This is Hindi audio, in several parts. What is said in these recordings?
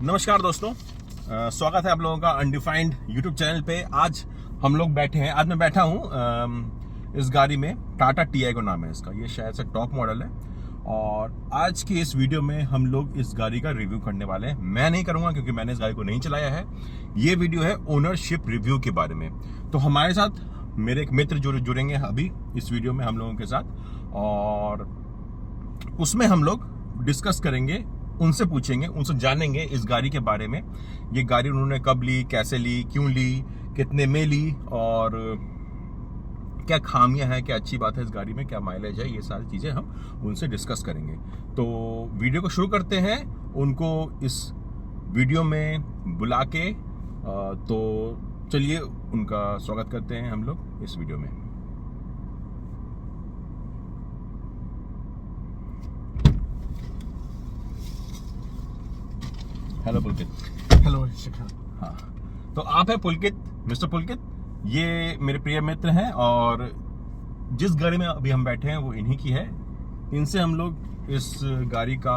नमस्कार दोस्तों, स्वागत है आप लोगों का अनडिफाइंड यूट्यूब चैनल पे। आज हम लोग बैठे हैं, आज मैं बैठा हूँ इस गाड़ी में। टाटा टीआईगो नाम है इसका, ये शायद से टॉप मॉडल है। और आज की इस वीडियो में हम लोग इस गाड़ी का रिव्यू करने वाले हैं। मैं नहीं करूँगा क्योंकि मैंने इस गाड़ी को नहीं चलाया है। ये वीडियो है ओनरशिप रिव्यू के बारे में। तो हमारे साथ मेरे एक मित्र जुड़ेंगे अभी इस वीडियो में हम लोगों के साथ, और उसमें हम लोग डिस्कस करेंगे, उनसे पूछेंगे, उनसे जानेंगे इस गाड़ी के बारे में। ये गाड़ी उन्होंने कब ली, कैसे ली, क्यों ली, कितने में ली, और क्या खामियां हैं, क्या अच्छी बात है इस गाड़ी में, क्या माइलेज है, ये सारी चीज़ें हम उनसे डिस्कस करेंगे। तो वीडियो को शुरू करते हैं, उनको इस वीडियो में बुला के। तो चलिए उनका स्वागत करते हैं हम लोग इस वीडियो में। हेलो पुलकित। हेलो शिखर। हाँ, तो आप है पुलकित, मिस्टर पुलकित। ये मेरे प्रिय मित्र हैं और जिस गाड़ी में अभी हम बैठे हैं वो इन्हीं की है। इनसे हम लोग इस गाड़ी का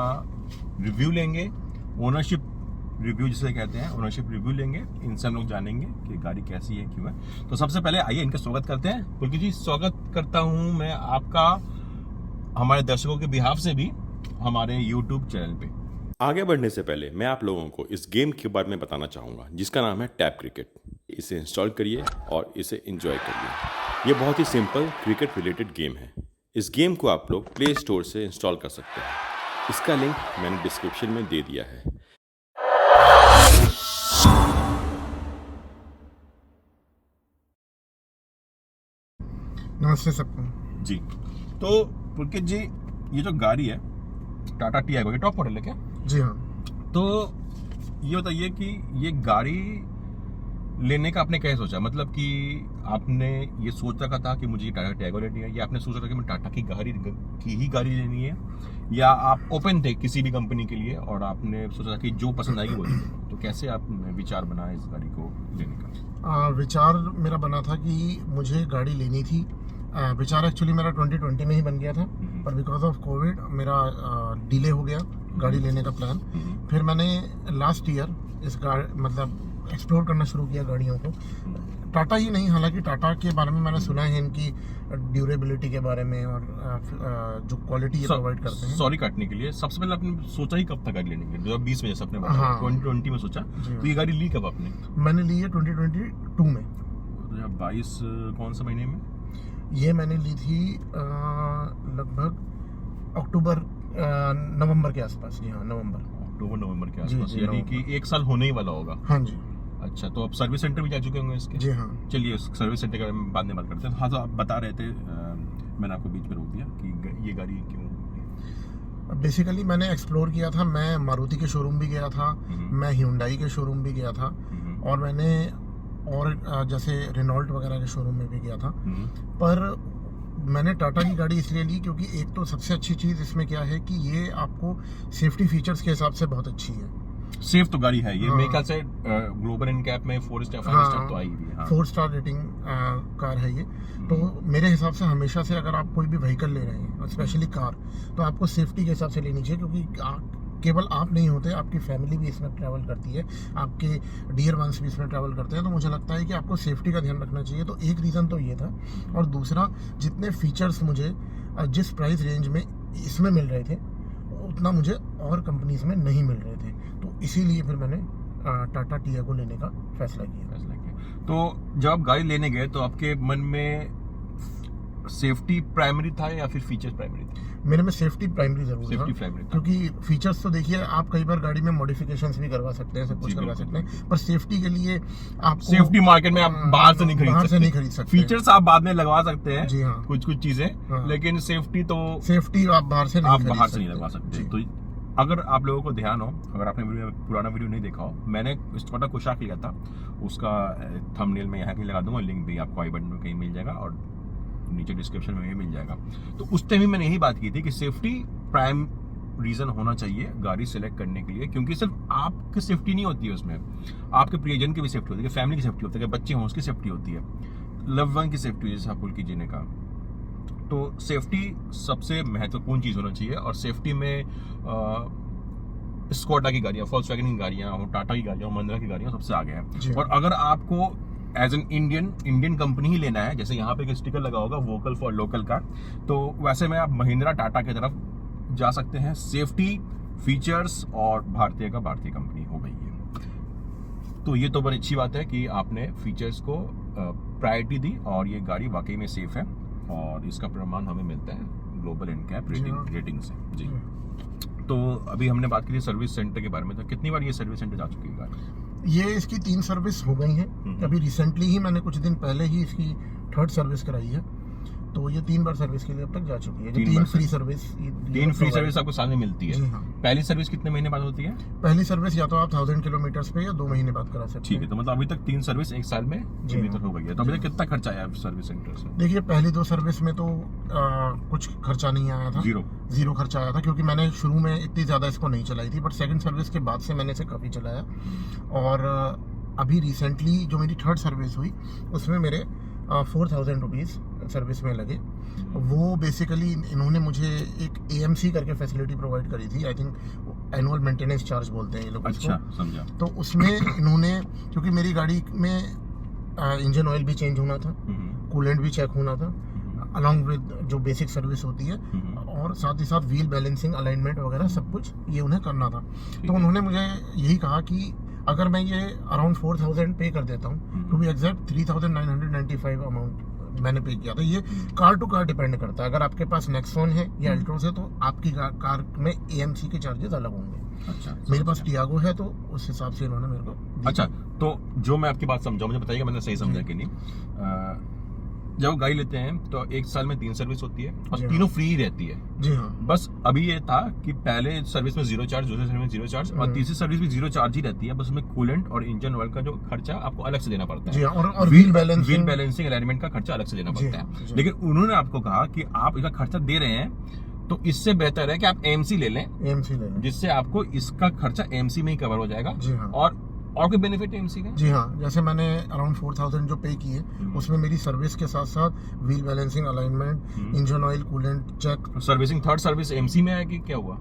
रिव्यू लेंगे, ओनरशिप रिव्यू जिसे कहते हैं, ओनरशिप रिव्यू लेंगे। इनसे हम लोग जानेंगे कि गाड़ी कैसी है, क्यों है। तो सबसे पहले आइए इनका स्वागत करते हैं। पुलकित जी, स्वागत करता हूँ मैं आपका हमारे दर्शकों के बिहाफ से भी हमारे यूट्यूब चैनल पे। आगे बढ़ने से पहले मैं आप लोगों को इस गेम के बारे में बताना चाहूँगा जिसका नाम है टैप क्रिकेट। इसे इंस्टॉल करिए और इसे एंजॉय करिए। ये बहुत ही सिंपल क्रिकेट रिलेटेड गेम है। इस गेम को आप लोग प्ले स्टोर से इंस्टॉल कर सकते हैं। इसका लिंक मैंने डिस्क्रिप्शन में दे दिया है। नमस्ते सबको जी, तो पुलकित जी, ये जो गाड़ी है टाटा टीआईगो, ये टॉप मॉडल है क्या? जी हाँ। तो ये बताइए कि ये गाड़ी लेने का आपने कैसे सोचा? मतलब कि आपने ये सोच रखा था कि मुझे ये टाटा टीआईगो लेनी है, या आपने सोचा था कि मैं टाटा की गाड़ी लेनी है, या आप ओपन थे किसी भी कंपनी के लिए और आपने सोचा था कि जो पसंद आएगी वो ले लूंगा? तो कैसे आपने विचार बना इस गाड़ी को लेने का? विचार मेरा बना था कि मुझे गाड़ी लेनी थी। विचार एक्चुअली मेरा 2020 में ही बन गया था, पर बिकॉज ऑफ कोविड मेरा डिले हो गया गाड़ी लेने का प्लान। फिर मैंने लास्ट ईयर इस गाड़ी मतलब एक्सप्लोर करना शुरू किया गाड़ियों को। टाटा ही नहीं, हालांकि टाटा के बारे में मैंने सुना है, इनकी ड्यूरेबिलिटी के बारे में और जो क्वालिटी ये प्रोवाइड करते हैं। सॉरी काटने के लिए, सबसे पहले आपने सोचा ही कब था गाड़ी लेने के लिए? 2020 में जैसे आपने बताया, हाँ। 2020 में सोचा, तो ये गाड़ी ली कब आपने? मैंने ली है 2022 में। 2022 कौन सा महीने में? ये मैंने ली थी लगभग नवंबर के आसपास। जी हाँ, नवंबर के जी, आसपास, जी, यानी नवंबर। कि 1 साल होने ही वाला होगा। हाँ जी। अच्छा, तो अब सर्विस सेंटर भी जा चुके होंगे इसके? जी हाँ। चलिए सर्विस सेंटर के बारे में बाद में बात करते हैं। हाँ, तो आप बता रहे थे, मैंने आपको बीच में रोक दिया कि ये गाड़ी क्यों? बेसिकली मैंने एक्सप्लोर किया था। मैं मारुति के शोरूम भी गया था, मैं ह्यूंडई के शोरूम भी गया था, और मैंने जैसे रेनॉल्ट वगैरह के शोरूम में भी गया था। पर मैंने टाटा की गाड़ी इसलिए ली क्योंकि एक तो सबसे अच्छी चीज़ इसमें क्या है कि ये आपको सेफ्टी फीचर्स के हिसाब से बहुत अच्छी है। सेफ तो गाड़ी है ये। हाँ। मेरे ख्याल से ग्लोबल इनकैप में 4 स्टार 5 स्टार तो आई हुई है। हाँ। 4 स्टार रेटिंग कार है ये। तो मेरे हिसाब से हमेशा से अगर आप कोई भी व्हीकल ले रहे हैं, स्पेशली कार, तो आपको सेफ्टी के हिसाब से लेनी चाहिए, क्योंकि केवल आप नहीं होते, आपकी फैमिली भी इसमें ट्रैवल करती है, आपके डियर वंस भी इसमें ट्रैवल करते हैं। तो मुझे लगता है कि आपको सेफ्टी का ध्यान रखना चाहिए। तो एक रीज़न तो ये था, और दूसरा, जितने फीचर्स मुझे जिस प्राइस रेंज में इसमें मिल रहे थे उतना मुझे और कंपनीज में नहीं मिल रहे थे। तो इसीलिए फिर मैंने टाटा टीआईगो लेने का फैसला किया। तो जब आप गाड़ी लेने गए तो आपके मन में सेफ्टी प्राइमरी था या फिर फीचर्स प्राइमरी था? मेरे में सेफ्टी प्राइमरी जरूर था। सेफ्टी प्राइमरी था, क्योंकि फीचर्स तो देखिए, आप कई बार गाड़ी में मॉडिफिकेशंस भी करवा सकते हैं, सब कुछ करवा सकते हैं, पर सेफ्टी के लिए आपको सेफ्टी मार्केट में आप बाहर से नहीं खरीद सकते। फीचर्स आप बाद में लगवा सकते हैं। जी हाँ। कुछ चीजें, हाँ। लेकिन सेफ्टी आप बाहर से नहीं लगवा सकते। तो अगर आप लोगों को ध्यान हो, अगर आपने पुराना वीडियो नहीं देखा हो, मैंने छोटा पोशाक लिया था, उसका थंबनेल में यहाँ कहीं लगा दूंगा, लिंक भी आपको आई बटन में कहीं मिल जाएगा और नीचे डिस्क्रिप्शन में भी मिल जाएगा। तो उस टाइम भी मैंने यही बात की थी कि सेफ्टी प्राइम रीजन होना चाहिए गाड़ी सेलेक्ट करने के लिए, क्योंकि सिर्फ आपकी सेफ्टी नहीं होती है उसमें, आपके प्रियजन की भी सेफ्टी होती है, फैमिली की सेफ्टी होती है, बच्चे हों उसकी सेफ्टी होती है, लव वन की सेफ्टी, जैसे आप पुलकित जी ने कहा। तो सेफ्टी सबसे महत्वपूर्ण चीज़ होना चाहिए, और सेफ्टी में स्कोडा की गाड़ियाँ, वोक्सवैगन की गाड़ियाँ हो, टाटा की गाड़ियाँ हो, महिंद्रा की गाड़ियाँ सबसे आगे जी। है। और अगर आपको एज एन इंडियन कंपनी ही लेना है, जैसे यहाँ पे एक स्टिकर लगा होगा वोकल फॉर लोकल का, तो वैसे में आप महिंद्रा टाटा की तरफ जा सकते हैं। सेफ्टी, फीचर्स और भारतीय कंपनी हो गई है। तो ये तो बड़ी अच्छी बात है कि आपने फीचर्स को प्रायोरिटी दी और ये गाड़ी वाकई में सेफ है और इसका प्रमाण हमें मिलता है ग्लोबल एनकैप रेटिंग से जी। तो अभी हमने बात की सर्विस सेंटर के बारे में, तो कितनी बार ये सर्विस सेंटर जा चुकी है गाड़ी? ये इसकी 3 सर्विस हो गई हैं। अभी रिसेंटली ही मैंने कुछ दिन पहले ही इसकी 3rd सर्विस कराई है, तो ये 3 बार सर्विस के लिए अब तक जा चुकी है। 3 फ्री सर्विस, 3 फ्री सर्विस आपको साल में मिलती जी है। हाँ। पहली सर्विस कितने महीने बाद होती है? पहली सर्विस या तो आप 1000 किलोमीटर पे या 2 महीने बाद करा सकते ठीक है, हैं। तो मतलब अभी तक 3 सर्विस एक साल में जी अभी तक हाँ। हो गई है। तो अभी तक कितना खर्चा आया सर्विस सेंटर से? देखिए, पहली 2 सर्विस में तो कुछ खर्चा नहीं आया था, जीरो खर्चा आया था, क्योंकि मैंने शुरू में इतनी ज़्यादा इसको नहीं चलाई थी। बट सेकंड सर्विस के बाद से मैंने इसे काफ़ी चलाया। और अभी रिसेंटली जो मेरी 3rd सर्विस हुई उसमें मेरे 4000 रुपीज़ सर्विस में लगे। वो बेसिकली इन्होंने मुझे एक AMC करके फैसिलिटी प्रोवाइड करी थी। I think annual maintenance charge बोलते हैं ये लोग अच्छा, उसको। समझा। तो उसमें इन्होंने, क्योंकि मेरी गाड़ी में इंजन ऑयल भी चेंज होना था, कूलेंट भी चेक होना था, अलॉन्ग विद जो बेसिक सर्विस होती है, और साथ ही साथ व्हील बैलेंसिंग, अलाइनमेंट वगैरह सब कुछ ये उन्हें करना था। तो उन्होंने मुझे यही कहा कि अगर मैं ये अराउंड 4000 पे कर देता हूँ, तो भी एग्जैक्ट 3995 अमाउंट मैंने पे किया था। ये कार टू कार डिपेंड करता है। अगर आपके पास नेक्सॉन है या अल्ट्रोस है तो आपकी कार में AMC के चार्जेस अलग होंगे। अच्छा, मेरे पास टियागो है तो उस हिसाब से इन्होंने मेरे को दी। अच्छा, तो जो मैं आपकी बात समझा, मुझे बताइएगा मैंने सही समझा कि नहीं। जब गाड़ी लेते हैं तो एक साल में 3 सर्विस होती है और जी हाँ। तीनों फ्री ही रहती है। जी हाँ। बस अभी ये था कि पहले सर्विस में 0 चार्ज, दूसरे सर्विस में 0 चार्ज और तीसरी सर्विस में 0 चार्ज ही रहती है। बस उसमें कूलेंट और इंजन ऑयल का जो खर्चा आपको अलग से देना पड़ता जी है। हाँ, और व्हील व्हील बैलेंसिंग अलाइनमेंट का खर्चा अलग से देना जी पड़ता हाँ, है। जी। लेकिन उन्होंने आपको कहा कि आप इसका खर्चा दे रहे हैं तो इससे बेहतर है कि आप AMC ले लें, AMC ले लें। जिससे आपको इसका खर्चा AMC में ही कवर हो जाएगा। जी हाँ। और कोई बेनिफिट है AMC का? जी हाँ, जैसे मैंने अराउंड 4000 जो पे किए, उसमें मेरी सर्विस के साथ साथ wheel balancing, alignment, engine oil, coolant check, servicing 3rd service AMC में है कि क्या हुआ?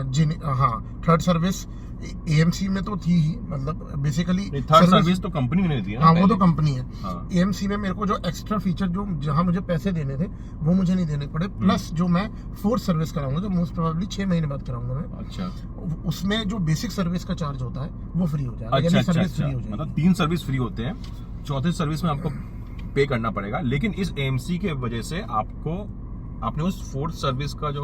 जी हाँ, 3rd सर्विस AMC में तो थी ही, मतलब बेसिकली 3rd सर्विस तो कंपनी ने दी है ना हाँ, वो तो पहले। कंपनी है। हाँ। AMC में मेरे को जो एक्स्ट्रा फीचर जो जहाँ मुझे पैसे देने थे वो मुझे नहीं देने पड़े, प्लस जो मैं 4th सर्विस कराऊंगा, जो मोस्ट प्रोबेबली 6 महीने बाद कराऊंगा मैं, अच्छा उसमें जो बेसिक सर्विस का चार्ज होता है वो फ्री हो जाएगा। अच्छा यानी अच्छा सर्विस अच्छा, फ्री हो जाएगी। मतलब 3 सर्विस फ्री होते हैं, 4थी सर्विस में आपको पे करना पड़ेगा। लेकिन इस AMC के वजह से आपने उस 4th सर्विस का जो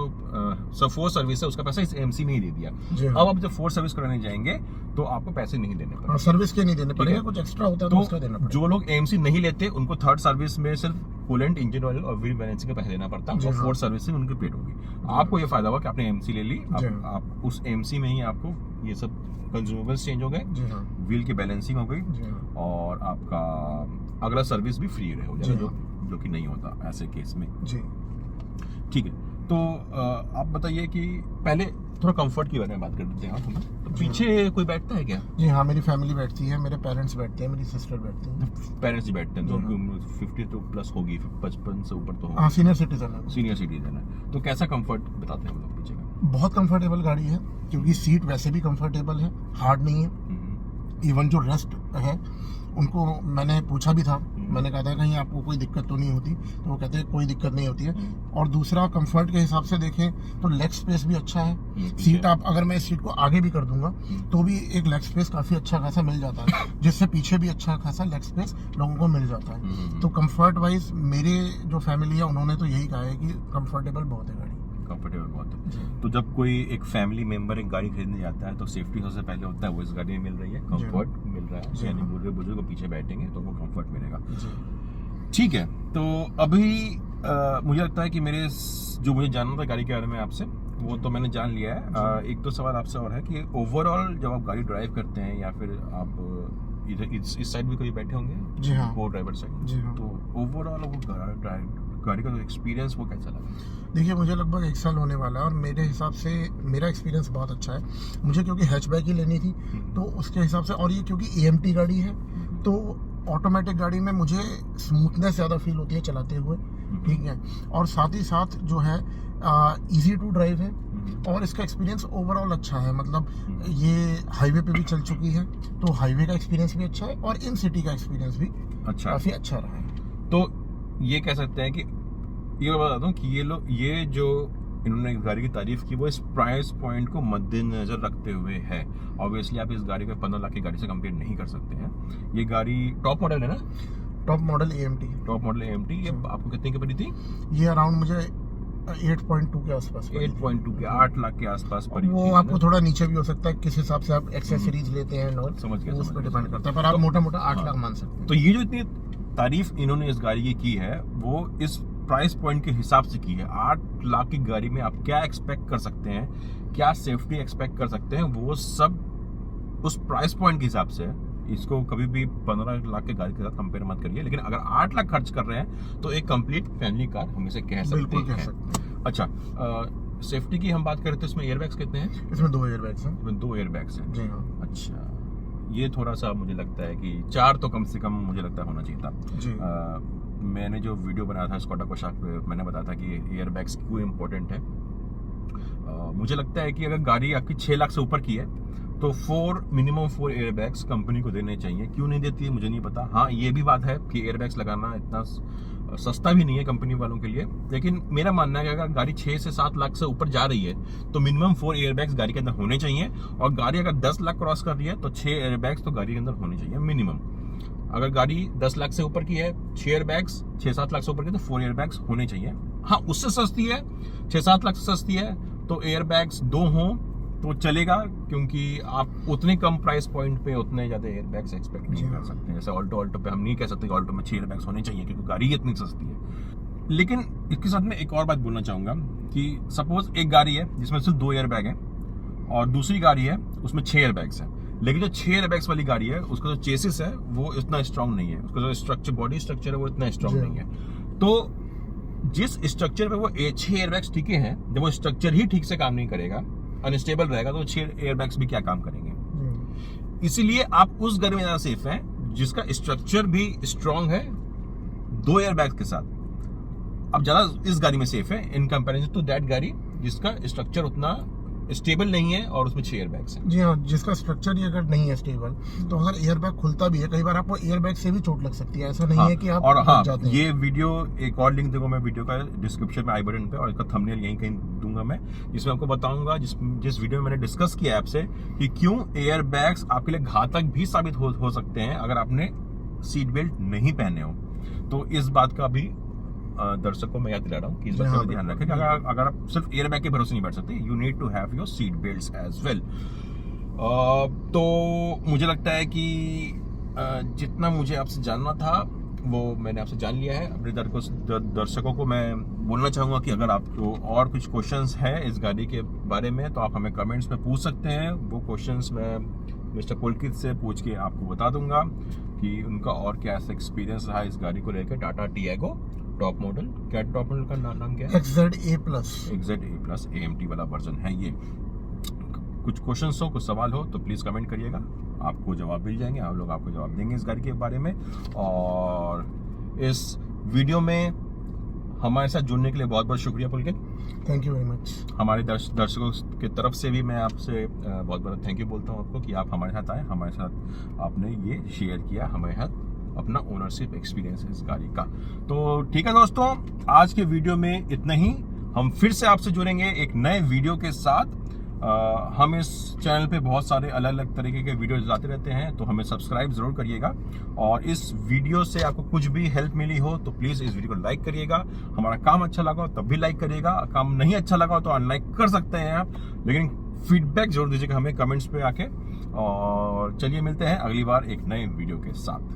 4th सर्विस है उसका पैसा इस AMC में ही दे दिया। जी हाँ। अब आप जब 4th सर्विस कराने जाएंगे तो आपको पैसे नहीं देने पड़ेंगे। हाँ, सर्विस के नहीं देने पड़ेंगे, है। कुछ एक्स्ट्रा होता है तो उसका देना तो पड़ेगा। जो लोग AMC नहीं लेते उनको 3rd सर्विस में सिर्फ कूलेंट, इंजन ऑयल और व्हील बैलेंसिंग का पैसा देना पड़ता है जी और हाँ। 4th सर्विस से उनकी पेड होगी। आपको ये फायदा हुआ कि आपने AMC ले ली। जी अब हाँ। आप उस AMC में ही आपको ये सब कंज्यूमेबल्स चेंज हो गए, जी हाँ। व्हील की बैलेंसिंग हो गई जी हाँ। और आपका अगला सर्विस भी फ्री हो जी जाएगा, हाँ। जो कि नहीं होता ऐसे केस में। जी। ठीक है, तो आप बताइए कि पहले थोड़ा कंफर्ट की बारे में बात कर लेते हैं। तो पीछे कोई बैठता है क्या? जी हाँ, मेरी फैमिली बैठती है, मेरे पेरेंट्स बैठते हैं, मेरी सिस्टर बैठती है। पेरेंट्स ही बैठते हैं, तो जी हाँ। उनकी उम्र 50 तो प्लस होगी, 55 से ऊपर तो हाँ, होगी, सीनियर सिटीजन है। सीनियर सिटीजन है। तो कैसा कंफर्ट बताते हैं वो लोग पीछे का? बहुत कंफर्टेबल गाड़ी है, क्योंकि सीट वैसे भी कंफर्टेबल है, हार्ड नहीं है। इवन जो रेस्ट है उनको मैंने पूछा भी था, मैंने कहा था कहीं आपको कोई दिक्कत तो नहीं होती, तो वो कहते हैं कोई दिक्कत नहीं होती है। और दूसरा, कंफर्ट के हिसाब से देखें तो लेग स्पेस भी अच्छा है। सीट आप, अगर मैं इस सीट को आगे भी कर दूंगा तो भी एक लेग स्पेस काफी अच्छा खासा मिल जाता है, जिससे पीछे भी अच्छा खासा लेग स्पेस लोगों को मिल जाता है। तो कंफर्ट वाइज मेरे जो फैमिली है उन्होंने तो यही कहा है कि कंफर्टेबल बहुत है गाड़ी। कंफर्टेबल बहुत है। तो जब कोई एक फैमिली मेंबर एक गाड़ी खरीदने जाता है तो सेफ्टी सबसे पहले होता है, वो इस गाड़ी में मिल रही है, कंफर्ट मिल रहा है, यानी बूढ़े बुजुर्ग पीछे बैठेंगे तो वो कंफर्ट मिलेगा। ठीक है, तो अभी मुझे लगता है कि जो मुझे जानना था गाड़ी के बारे में आपसे, वो तो मैंने जान लिया है। एक तो सवाल आपसे और है कि ओवरऑल जब आप गाड़ी ड्राइव करते हैं या फिर आप इधर इस साइड भी कोई बैठे होंगे, जी हाँ, को ड्राइवर साइड, जी हाँ, तो ओवरऑल वो गाड़ी का जो एक्सपीरियंस वो कैसा लगा? देखिए, मुझे लगभग 1 साल होने वाला है और मेरे हिसाब से मेरा एक्सपीरियंस बहुत अच्छा है। मुझे क्योंकि हैचबैक ही लेनी थी तो उसके हिसाब से, और ये क्योंकि AMT गाड़ी है तो ऑटोमेटिक गाड़ी में मुझे स्मूथनेस ज़्यादा फील होती है चलाते हुए, ठीक है। और साथ ही साथ जो है इजी टू ड्राइव है, और इसका एक्सपीरियंस ओवरऑल अच्छा है। मतलब ये हाईवे पे भी चल चुकी है, तो हाईवे का एक्सपीरियंस भी अच्छा है और इन सिटी का एक्सपीरियंस भी अच्छा, काफी अच्छा रहा है। तो ये कह सकते हैं कि ये मैं बताता हूँ कि ये जो इन्होंने इस गाड़ी की तारीफ की वो इस प्राइस पॉइंट को मद्देनजर रखते हुए है। ऑब्वियसली आप इस गाड़ी को 15 लाख की गाड़ी से कंपेयर नहीं कर सकते हैं। ये गाड़ी टॉप मॉडल है ना, top model AMT। Top model AMT। ये आपको कितने की पड़ी थी? ये अराउंड मुझे 8.2 के आसपास पड़ी। 8.2 के 8 लाख के आसपास पड़ी वो थी, आपको ना? थोड़ा नीचे भी हो सकता है, किस हिसाब से आप एक्सेसरीज लेते हैं और समझ गया, उस समझ पर गया, डिपेंड समझ करता है, पर आप मोटा मोटा 8 लाख मान सकते हैं। तो ये जो इतनी तारीफ इन्होंने इस गाड़ी की है वो इस प्राइस पॉइंट के हिसाब से की है। 8 लाख की गाड़ी में आप क्या एक्सपेक्ट कर सकते हैं, क्या सेफ्टी एक्सपेक्ट कर सकते हैं, वो सब उस प्राइस पॉइंट के हिसाब से है। इसको कभी भी 15 लाख के गाड़ी के साथ कंपेयर मत करिए। लेकिन अगर 8 लाख खर्च कर रहे हैं तो एक कंप्लीट फैमिली कार हम इसे कह सकते बिल्कुल कह हैं। सकते हैं। अच्छा, सेफ्टी की हम बात करें तो इसमें एयरबैग्स कितने हैं? इसमें 2 एयरबैग्स हैं। इसमें 2 एयरबैग्स हैं। जी हाँ। अच्छा, ये थोड़ा सा मुझे लगता है कि 4 तो कम से कम मुझे लगता है होना चाहिए था। जी मैंने जो वीडियो बनाया था स्कॉडा कोशाक पे, मैंने बताया था कि एयरबैग्स क्यों इम्पोर्टेंट है। मुझे लगता है कि अगर गाड़ी आपकी 6 लाख से ऊपर की है तो मिनिमम 4 एयरबैग्स कंपनी को देने चाहिए। क्यों नहीं देती है मुझे नहीं पता। हाँ, ये भी बात है कि एयरबैग्स लगाना इतना सस्ता भी नहीं है कंपनी वालों के लिए। लेकिन मेरा मानना है कि अगर गाड़ी 6 से 7 लाख से ऊपर जा रही है तो मिनिमम 4 एयरबैग्स गाड़ी के अंदर होने चाहिए। और गाड़ी अगर 10 लाख क्रॉस कर रही है तो 6 एयरबैग्स तो गाड़ी के अंदर होने चाहिए मिनिमम। अगर गाड़ी 10 लाख से ऊपर की है, 6 एयरबैग्स, 6-7 लाख से ऊपर की तो 4 एयरबैग्स होने चाहिए। हाँ, उससे सस्ती है, 6-7 लाख से सस्ती है तो एयरबैग्स 2 हों तो चलेगा, क्योंकि आप उतने कम प्राइस पॉइंट पे उतने ज्यादा एयरबैग्स एक्सपेक्ट नहीं कर सकते। जैसे ऑल्टो पे हम नहीं कह सकते कि ऑल्टो में 6 एयरबैग्स होने चाहिए क्योंकि गाड़ी इतनी सस्ती है। लेकिन इसके साथ में एक और बात बोलना चाहूंगा कि सपोज एक गाड़ी है जिसमें सिर्फ 2 एयरबैग हैं और दूसरी गाड़ी है उसमें 6 एयरबैग्स हैं। लेकिन जो 6 एयरबैग्स वाली गाड़ी है उसका जो चेसिस है वो इतना स्ट्रांग नहीं है, उसका जो स्ट्रक्चर, बॉडी स्ट्रक्चर है वो इतना स्ट्रांग नहीं है। तो जिस स्ट्रक्चर पे वो 6 एयरबैग्स टिके हैं, जब वो स्ट्रक्चर ही ठीक से काम नहीं करेगा, अनस्टेबल रहेगा, तो 6 एयरबैग्स भी क्या काम करेंगे। इसीलिए आप उस गाड़ी में ज्यादा सेफ हैं जिसका स्ट्रक्चर भी स्ट्रांग है 2 एयरबैग्स के साथ। अब ज्यादा इस गाड़ी में सेफ है इन कंपैरिजन टू दैट गाड़ी जिसका स्ट्रक्चर उतना स्टेबल नहीं है और उसमें 6 एयरबैग्स हैं। जी हाँ, जिसका स्ट्रक्चर ही अगर नहीं है स्टेबल तो अगर एयरबैग खुलता भी है, कई बार आपको एयरबैग से भी चोट लग सकती है। ऐसा नहीं है कि आप और हाँ, जाते हैं। ये वीडियो एक और लिंक देखो मैं वीडियो का डिस्क्रिप्शन में आई बटन पे, और इसका थंबनेल यहीं कहीं दूंगा मैं, जिसमें आपको बताऊंगा जिस वीडियो में मैंने डिस्कस किया आपसे कि क्यों एयरबैग्स आपके लिए घातक भी साबित हो सकते हैं अगर आपने सीट बेल्ट नहीं पहने हो। तो इस बात का भी दर्शकों को मैं याद दिला रहा हूँ कि इस बात का ध्यान रखें कि अगर आप सिर्फ एयरबैग के भरोसे नहीं बैठ सकते, you need to have your seat belts as well. तो मुझे लगता है कि जितना मुझे आपसे जानना था वो मैंने आपसे जान लिया है। अपने दर्शकों को मैं बोलना चाहूँगा कि अगर आपको और कुछ क्वेश्चंस है इस गाड़ी के बारे में तो आप हमें कमेंट्स में पूछ सकते हैं। वो क्वेश्चंस मैं मिस्टर पुलकित से पूछ के आपको बता दूंगा कि उनका और क्या ऐसा एक्सपीरियंस रहा इस गाड़ी को लेकर। टाटा टियागो टॉप मॉडल, क्या टॉप मॉडल का नाम क्या है? XZA+ AMT वाला वर्जन है ये। कुछ क्वेश्चंस हो, कुछ सवाल हो तो प्लीज कमेंट करिएगा, आपको जवाब मिल जाएंगे, हम लोग आपको जवाब देंगे इस गाड़ी के बारे में। और इस वीडियो में हमारे साथ जुड़ने के लिए बहुत बहुत शुक्रिया Pulkit. Thank you very much. हमारे दर्शकों की तरफ से भी मैं आपसे बहुत बहुत थैंक यू बोलता हूँ आपको कि आप हमारे साथ आए, हमारे साथ आपने ये शेयर किया हमारे साथ अपना ओनरशिप एक्सपीरियंस इस गाड़ी का। तो ठीक है दोस्तों, आज के वीडियो में इतना ही। हम फिर से आपसे जुड़ेंगे एक नए वीडियो के साथ। हम इस चैनल पे बहुत सारे अलग अलग तरीके के वीडियो लाते रहते हैं, तो हमें सब्सक्राइब जरूर करिएगा। और इस वीडियो से आपको कुछ भी हेल्प मिली हो तो प्लीज इस वीडियो को लाइक करिएगा। हमारा काम अच्छा लगा हो तब भी लाइक करिएगा, काम नहीं अच्छा लगा हो तो अनलाइक कर सकते हैं आप, लेकिन फीडबैक जरूर दीजिएगा हमें कमेंट्स पे आके। और चलिए मिलते हैं अगली बार एक नए वीडियो के साथ।